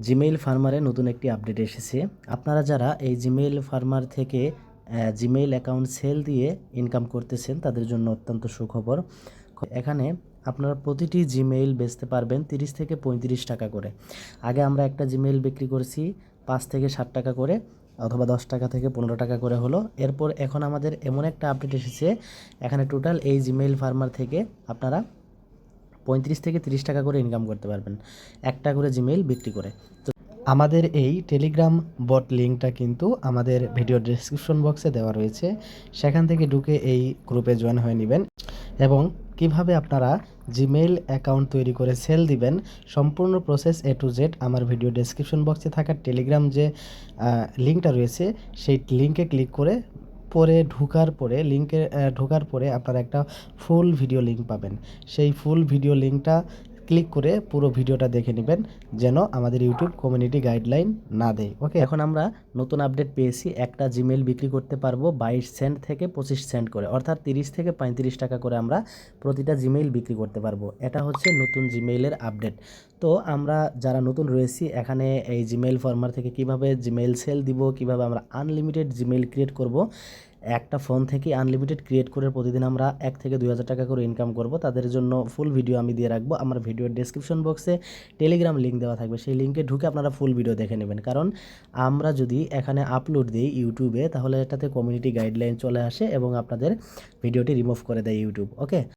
Gmail ফার্মারে নতুন একটি update এসেছে। আপনারা যারা এই জিমেইল ফার্মার থেকে জিমেইল অ্যাকাউন্ট সেল দিয়ে ইনকাম করতেছেন তাদের জন্য অত্যন্ত সুখবর। এখানে আপনারা প্রতিটি জিমেইল বেচতে পারবেন 30 থেকে 35 টাকা করে। আগে আমরা একটা জিমেইল বিক্রি করছি 5 থেকে 7 টাকা করে, অথবা 10 টাকা থেকে 15 টাকা করে হলো। এরপর এখন আমাদের এমন একটা আপডেট এসেছে, এখানে টোটাল এই জিমেইল ফার্মার থেকে আপনারা 35 থেকে 30 টাকা করে ইনকাম করতে পারবেন একটা করে জিমেইল বিক্রি করে। তো আমাদের এই টেলিগ্রাম বট লিঙ্কটা কিন্তু আমাদের ভিডিও ডেসক্রিপশন বক্সে দেওয়া রয়েছে, সেখান থেকে ঢুকে এই গ্রুপে জয়েন হয়ে নেবেন এবং কিভাবে আপনারা জিমেইল অ্যাকাউন্ট তৈরি করে সেল দিবেন সম্পূর্ণ প্রসেস A to Z আমার ভিডিও ডেসক্রিপশন বক্সে থাকা টেলিগ্রাম যে লিঙ্কটা রয়েছে সেই লিঙ্কে ক্লিক করে ঢোকার পরে আপনারা একটা ফুল ভিডিও লিঙ্ক পাবেন। সেই ফুল ভিডিও লিঙ্কটা ক্লিক করে পুরো ভিডিওটা দেখে নেবেন, যেন আমাদের ইউটিউব কমিউনিটি গাইডলাইন না দেয়। ওকে, এখন আমরা নতুন আপডেট পেয়েছি, একটা জিমেইল বিক্রি করতে পারবো 22 সেন্ট থেকে 25 সেন্ট করে, অর্থাৎ 30 থেকে 35 টাকা করে আমরা প্রতিটা জিমেইল বিক্রি করতে পারবো। এটা হচ্ছে নতুন জিমেইলের আপডেট। তো আমরা যারা নতুন রয়েছি এখানে এই জিমেইল ফার্মার থেকে কিভাবে জিমেইল সেল দিব, কিভাবে আমরা আনলিমিটেড জিমেইল ক্রিয়েট করব, একটা ফোন থেকে আনলিমিটেড ক্রিয়েট করে প্রতিদিন আমরা 1 থেকে 2000 টাকা করে ইনকাম করব, তাদের জন্য ফুল ভিডিও আমি দিয়ে রাখবো। আমার ভিডিওর ডেসক্রিপশন বক্সে টেলিগ্রাম লিঙ্ক দেওয়া থাকবে, সেই লিঙ্কে ঢুকে আপনারা ফুল ভিডিও দেখে নেবেন। কারণ আমরা যদি এখানে আপলোড দিই ইউটিউবে, তাহলে এটাতে কমিউনিটি গাইডলাইন চলে আসে এবং আপনাদের ভিডিওটি রিমুভ করে দেয় ইউটিউব। ওকে।